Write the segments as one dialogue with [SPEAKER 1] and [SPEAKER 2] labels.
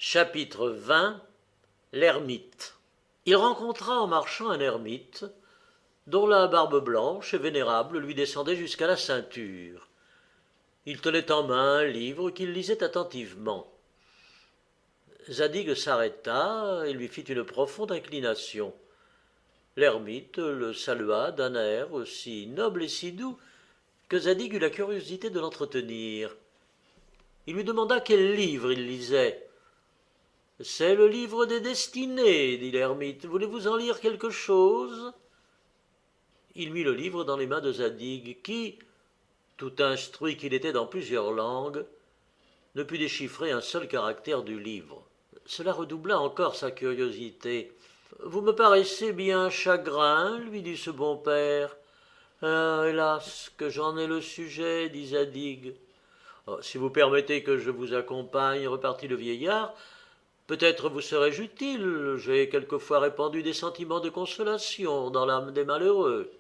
[SPEAKER 1] Chapitre 20. L'ermite. Il rencontra en marchant un ermite, dont la barbe blanche et vénérable lui descendait jusqu'à la ceinture. Il tenait en main un livre qu'il lisait attentivement. Zadig s'arrêta et lui fit une profonde inclination. L'ermite le salua d'un air aussi noble et si doux que Zadig eut la curiosité de l'entretenir. Il lui demanda quel livre il lisait. « C'est le livre des destinées, dit l'ermite. Voulez-vous en lire quelque chose ?» Il mit le livre dans les mains de Zadig, qui, tout instruit qu'il était dans plusieurs langues, ne put déchiffrer un seul caractère du livre. Cela redoubla encore sa curiosité. « Vous me paraissez bien chagrin, lui dit ce bon père. « Hélas, que j'en ai le sujet, dit Zadig. « Si vous permettez que je vous accompagne, repartit le vieillard, peut-être vous serais-je utile. J'ai quelquefois répandu des sentiments de consolation dans l'âme des malheureux. »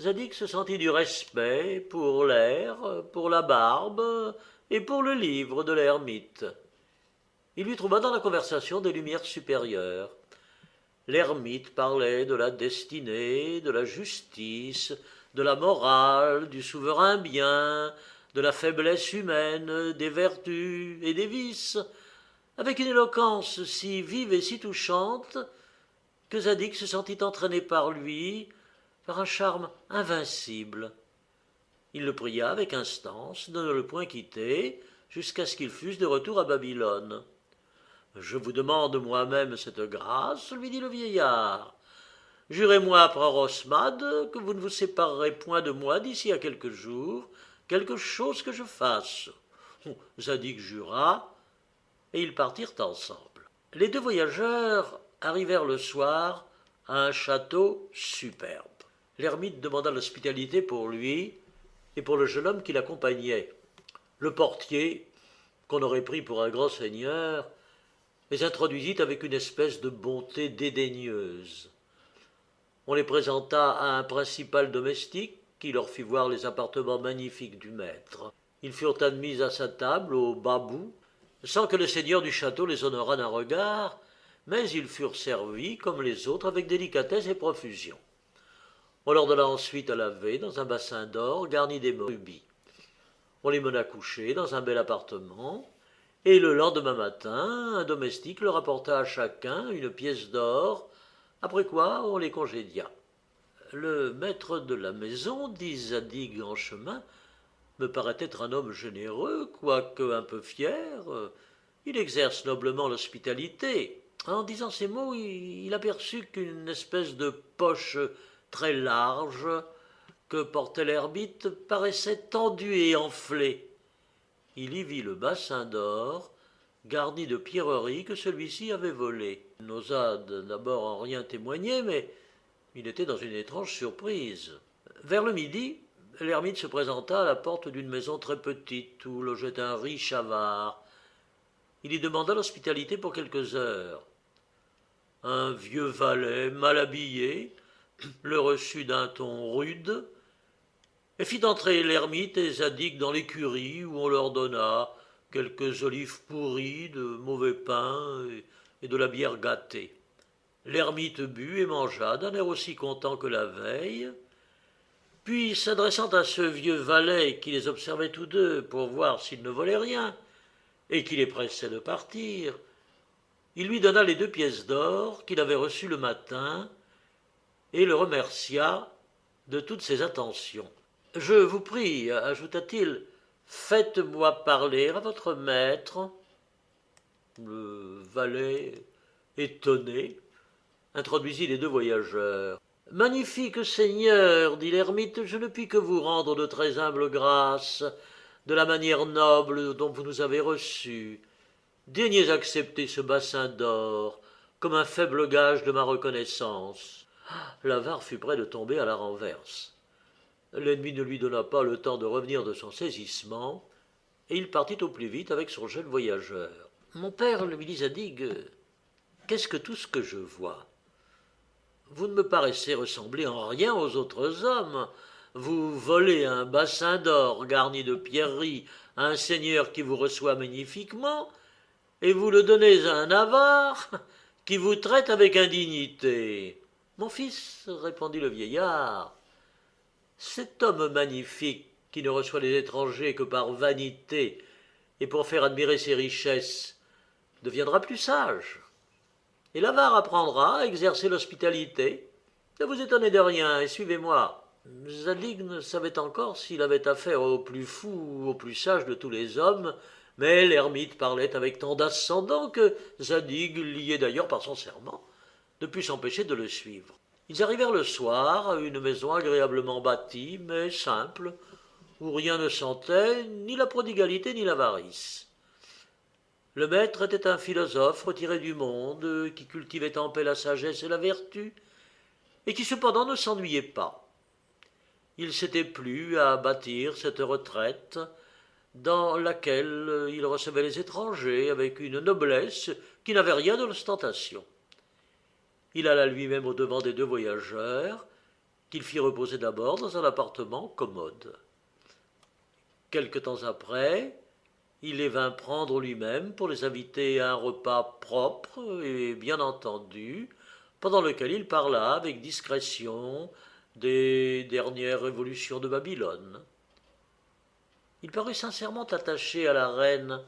[SPEAKER 1] Zadig se sentit du respect pour l'air, pour la barbe et pour le livre de l'ermite. Il lui trouva dans la conversation des lumières supérieures. L'ermite parlait de la destinée, de la justice, de la morale, du souverain bien, de la faiblesse humaine, des vertus et des vices, avec une éloquence si vive et si touchante que Zadig se sentit entraîné par lui, par un charme invincible. Il le pria avec instance de ne le point quitter jusqu'à ce qu'ils fussent de retour à Babylone. « Je vous demande moi-même cette grâce, lui dit le vieillard. Jurez-moi par Orosmade que vous ne vous séparerez point de moi d'ici à quelques jours, quelque chose que je fasse. » Zadig jura, et ils partirent ensemble. Les deux voyageurs arrivèrent le soir à un château superbe. L'ermite demanda l'hospitalité pour lui et pour le jeune homme qui l'accompagnait. Le portier, qu'on aurait pris pour un grand seigneur, les introduisit avec une espèce de bonté dédaigneuse. On les présenta à un principal domestique qui leur fit voir les appartements magnifiques du maître. Ils furent admis à sa table au bas bout, sans que le seigneur du château les honorât d'un regard, mais ils furent servis comme les autres avec délicatesse et profusion. On leur donna ensuite à laver dans un bassin d'or garni des rubis. On les mena coucher dans un bel appartement, et le lendemain matin, un domestique leur apporta à chacun une pièce d'or, après quoi on les congédia. Le maître de la maison, dit Zadig en chemin, me paraît être un homme généreux, quoique un peu fier. Il exerce noblement l'hospitalité. En disant ces mots, il aperçut qu'une espèce de poche très large que portait l'ermite paraissait tendue et enflée. Il y vit le bassin d'or, garni de pierreries que celui-ci avait volées. Il n'osa d'abord en rien témoigner, mais il était dans une étrange surprise. Vers le midi, l'ermite se présenta à la porte d'une maison très petite où logeait un riche avare. Il y demanda l'hospitalité pour quelques heures. Un vieux valet, mal habillé, le reçut d'un ton rude et fit entrer l'ermite et Zadig dans l'écurie où on leur donna quelques olives pourries, de mauvais pain et de la bière gâtée. L'ermite but et mangea d'un air aussi content que la veille, puis s'adressant à ce vieux valet qui les observait tous deux pour voir s'ils ne volaient rien et qui les pressait de partir, il lui donna les 2 pièces d'or qu'il avait reçues le matin et le remercia de toutes ses attentions. « Je vous prie, ajouta-t-il, faites-moi parler à votre maître. » Le valet, étonné, introduisit les 2 voyageurs. « Magnifique seigneur, dit l'ermite, je ne puis que vous rendre de très humbles grâces, de la manière noble dont vous nous avez reçus. Daignez accepter ce bassin d'or comme un faible gage de ma reconnaissance. » L'avare fut près de tomber à la renverse. L'ennemi ne lui donna pas le temps de revenir de son saisissement, et il partit au plus vite avec son jeune voyageur. « Mon père, lui dit Zadig, qu'est-ce que tout ce que je vois? Vous ne me paraissez ressembler en rien aux autres hommes. Vous volez un bassin d'or garni de pierreries à un seigneur qui vous reçoit magnifiquement, et vous le donnez à un avare qui vous traite avec indignité. Mon fils, répondit le vieillard, cet homme magnifique qui ne reçoit les étrangers que par vanité et pour faire admirer ses richesses deviendra plus sage. Et l'avare apprendra à exercer l'hospitalité. Ne vous étonnez de rien et suivez-moi. Zadig ne savait encore s'il avait affaire au plus fou ou au plus sage de tous les hommes, mais l'ermite parlait avec tant d'ascendant que Zadig, lié d'ailleurs par son serment, ne put s'empêcher de le suivre. Ils arrivèrent le soir à une maison agréablement bâtie, mais simple, où rien ne sentait, ni la prodigalité ni l'avarice. Le maître était un philosophe retiré du monde, qui cultivait en paix la sagesse et la vertu, et qui cependant ne s'ennuyait pas. Il s'était plu à bâtir cette retraite dans laquelle il recevait les étrangers avec une noblesse qui n'avait rien de l'ostentation. Il alla lui-même au-devant des deux voyageurs, qu'il fit reposer d'abord dans un appartement commode. Quelque temps après, il les vint prendre lui-même pour les inviter à un repas propre et bien entendu, pendant lequel il parla avec discrétion des dernières révolutions de Babylone. Il parut sincèrement attaché à la reine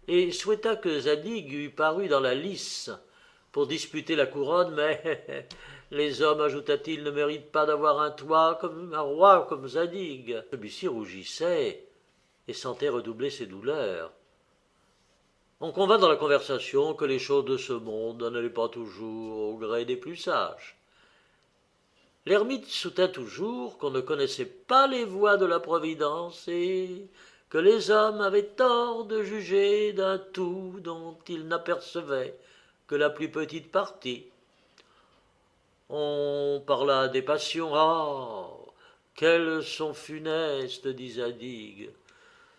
[SPEAKER 1] et souhaita que Zadig eût paru dans la lice pour disputer la couronne, mais les hommes, ajouta-t-il, ne méritent pas d'avoir un roi comme Zadig. Celui-ci rougissait et sentait redoubler ses douleurs. On convint dans la conversation que les choses de ce monde n'allaient pas toujours au gré des plus sages. L'ermite soutint toujours qu'on ne connaissait pas les voies de la providence et que les hommes avaient tort de juger d'un tout dont ils n'apercevaient que la plus petite partie. On parla des passions. Ah, qu'elles sont funestes, dit Zadig.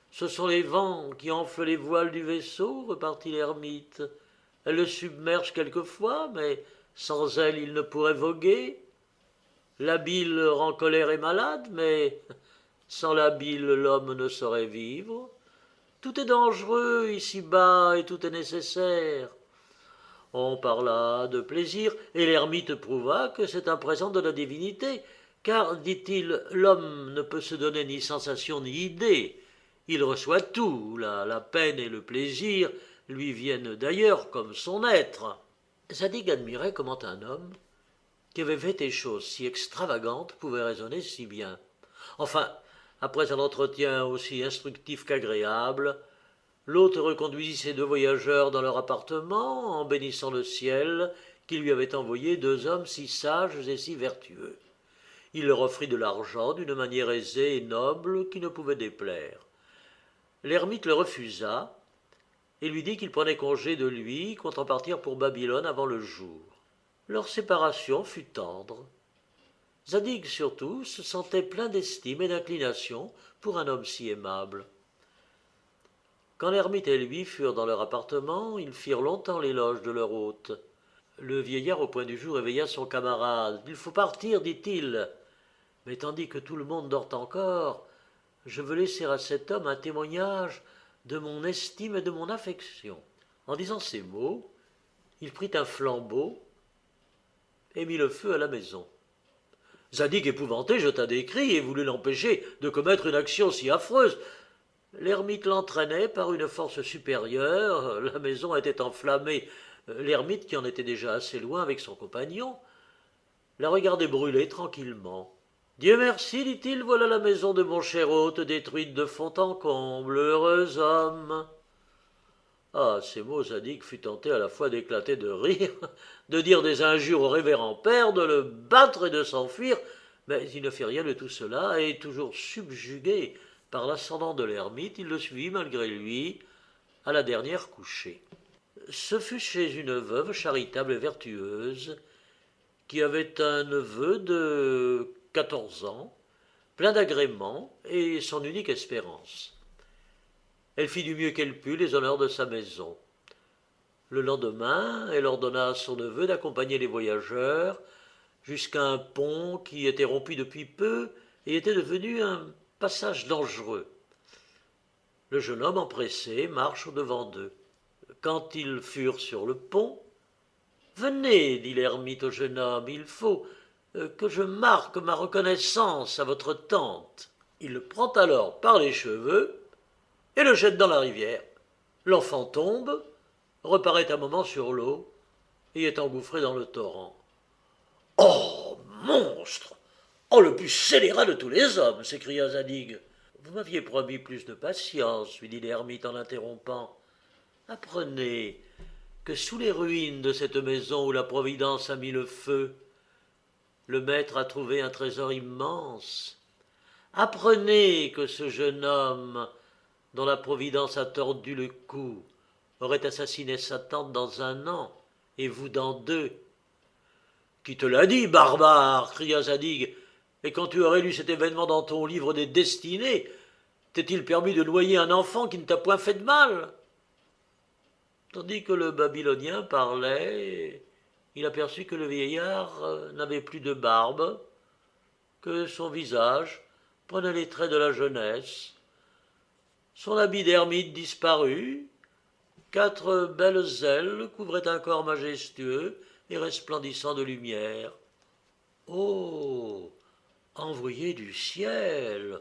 [SPEAKER 1] Ce sont les vents qui enflent les voiles du vaisseau, repartit l'ermite. Elles le submergent quelquefois, mais sans elles il ne pourrait voguer. La bile rend colère et malade, mais sans la bile l'homme ne saurait vivre. Tout est dangereux ici-bas et tout est nécessaire. On parla de plaisir, et l'ermite prouva que c'est un présent de la divinité, car, dit-il, l'homme ne peut se donner ni sensation ni idée. Il reçoit tout, la peine et le plaisir lui viennent d'ailleurs comme son être. Zadig admirait comment un homme qui avait fait des choses si extravagantes pouvait raisonner si bien. Enfin, après un entretien aussi instructif qu'agréable, l'hôte reconduisit ses deux voyageurs dans leur appartement en bénissant le ciel qui lui avait envoyé deux hommes si sages et si vertueux. Il leur offrit de l'argent d'une manière aisée et noble qui ne pouvait déplaire. L'ermite le refusa et lui dit qu'il prenait congé de lui, comptant partir pour Babylone avant le jour. Leur séparation fut tendre. Zadig, surtout, se sentait plein d'estime et d'inclination pour un homme si aimable. Quand l'ermite et lui furent dans leur appartement, ils firent longtemps l'éloge de leur hôte. Le vieillard, au point du jour, éveilla son camarade. « Il faut partir, dit-il. Mais tandis que tout le monde dort encore, je veux laisser à cet homme un témoignage de mon estime et de mon affection. » En disant ces mots, il prit un flambeau et mit le feu à la maison. Zadig, épouvanté, jeta des cris et voulut l'empêcher de commettre une action si affreuse. L'ermite l'entraînait par une force supérieure, la maison était enflammée. L'ermite, qui en était déjà assez loin avec son compagnon, la regardait brûler tranquillement. « Dieu merci, dit-il, voilà la maison de mon cher hôte détruite de fond en comble, heureux homme !» Ah, ces mots, Zadig fut tenté à la fois d'éclater de rire, de dire des injures au révérend père, de le battre et de s'enfuir, mais il ne fit rien de tout cela, et toujours subjugué par l'ascendant de l'ermite, il le suivit malgré lui à la dernière couchée. Ce fut chez une veuve charitable et vertueuse, qui avait un neveu de 14 ans, plein d'agréments, et son unique espérance. Elle fit du mieux qu'elle put les honneurs de sa maison. Le lendemain, elle ordonna à son neveu d'accompagner les voyageurs jusqu'à un pont qui était rompu depuis peu et était devenu un passage dangereux. Le jeune homme, empressé, marche au-devant d'eux. Quand ils furent sur le pont, « Venez, dit l'ermite au jeune homme, il faut que je marque ma reconnaissance à votre tante. » Il le prend alors par les cheveux et le jette dans la rivière. L'enfant tombe, reparaît un moment sur l'eau et est engouffré dans le torrent. « Oh, monstre! Oh, le plus scélérat de tous les hommes !» s'écria Zadig. « Vous m'aviez promis plus de patience, lui dit l'ermite en l'interrompant. Apprenez que sous les ruines de cette maison où la Providence a mis le feu, le maître a trouvé un trésor immense. Apprenez que ce jeune homme, dont la Providence a tordu le cou, aurait assassiné sa tante dans 1 an, et vous dans 2. »« Qui te l'a dit, barbare ?» cria Zadig. « Et quand tu aurais lu cet événement dans ton livre des destinées, t'est-il permis de noyer un enfant qui ne t'a point fait de mal ?» Tandis que le Babylonien parlait, il aperçut que le vieillard n'avait plus de barbe, que son visage prenait les traits de la jeunesse. Son habit d'ermite disparut, 4 belles ailes couvraient un corps majestueux et resplendissant de lumière. « Oh, envoyé du ciel!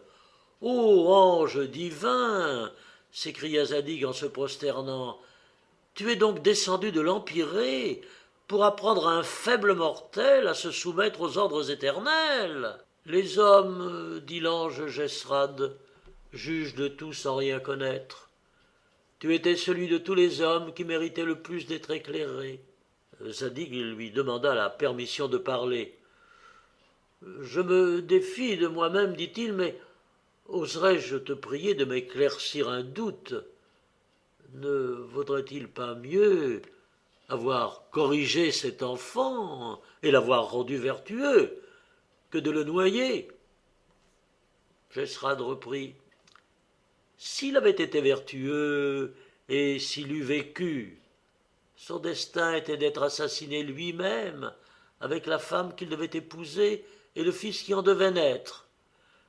[SPEAKER 1] Ô ange divin !» s'écria Zadig en se prosternant. « Tu es donc descendu de l'Empyrée pour apprendre à un faible mortel à se soumettre aux ordres éternels. Les hommes, dit l'ange Jesrad, jugent de tout sans rien connaître. Tu étais celui de tous les hommes qui méritait le plus d'être éclairé. » Zadig lui demanda la permission de parler. « Je me défie de moi-même, dit-il, mais oserais-je te prier de m'éclaircir un doute? Ne vaudrait-il pas mieux avoir corrigé cet enfant et l'avoir rendu vertueux que de le noyer ?» Jesrad reprit. « S'il avait été vertueux et s'il eût vécu, son destin était d'être assassiné lui-même avec la femme qu'il devait épouser et le fils qui en devait naître. »«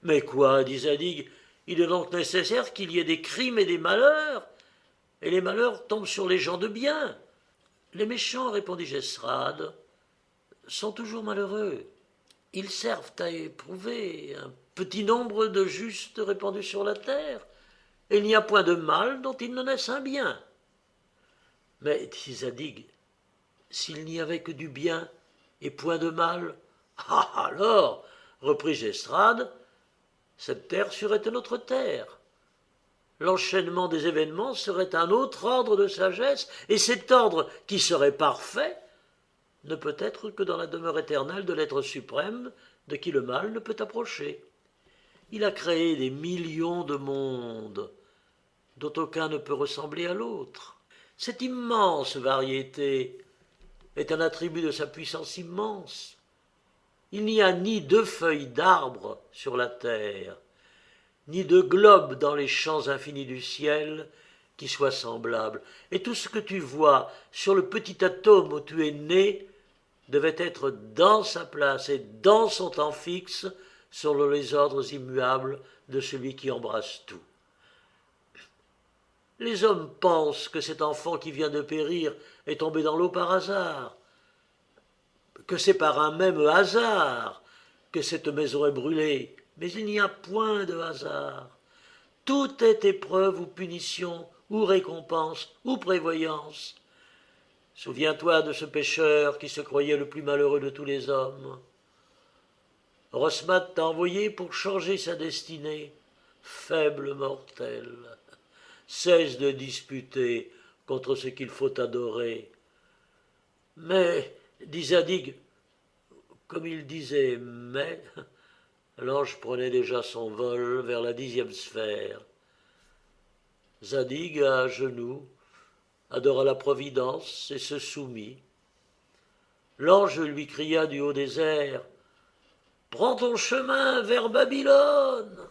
[SPEAKER 1] Mais quoi, dit Zadig, il est donc nécessaire qu'il y ait des crimes et des malheurs, et les malheurs tombent sur les gens de bien. » « Les méchants, répondit Jesrad, sont toujours malheureux. Ils servent à éprouver un petit nombre de justes répandus sur la terre, et il n'y a point de mal dont ils ne naissent un bien. » « Mais, dit Zadig, s'il n'y avait que du bien et point de mal, ah alors, reprit Jesrad, cette terre serait une autre terre. L'enchaînement des événements serait un autre ordre de sagesse, et cet ordre, qui serait parfait, ne peut être que dans la demeure éternelle de l'être suprême, de qui le mal ne peut approcher. Il a créé des millions de mondes, dont aucun ne peut ressembler à l'autre. Cette immense variété est un attribut de sa puissance immense. Il n'y a ni 2 feuilles d'arbre sur la terre, ni de globe dans les champs infinis du ciel qui soient semblables. Et tout ce que tu vois sur le petit atome où tu es né devait être dans sa place et dans son temps fixe selon les ordres immuables de celui qui embrasse tout. Les hommes pensent que cet enfant qui vient de périr est tombé dans l'eau par hasard, que c'est par un même hasard que cette maison est brûlée. Mais il n'y a point de hasard. Tout est épreuve ou punition, ou récompense, ou prévoyance. Souviens-toi de ce pécheur qui se croyait le plus malheureux de tous les hommes. Rosmat t'a envoyé pour changer sa destinée. Faible mortel, cesse de disputer contre ce qu'il faut adorer. Mais, dit Zadig, comme il disait mais, l'ange prenait déjà son vol vers la 10e sphère. Zadig, à genoux, adora la Providence et se soumit. L'ange lui cria du haut des airs « Prends ton chemin vers Babylone !»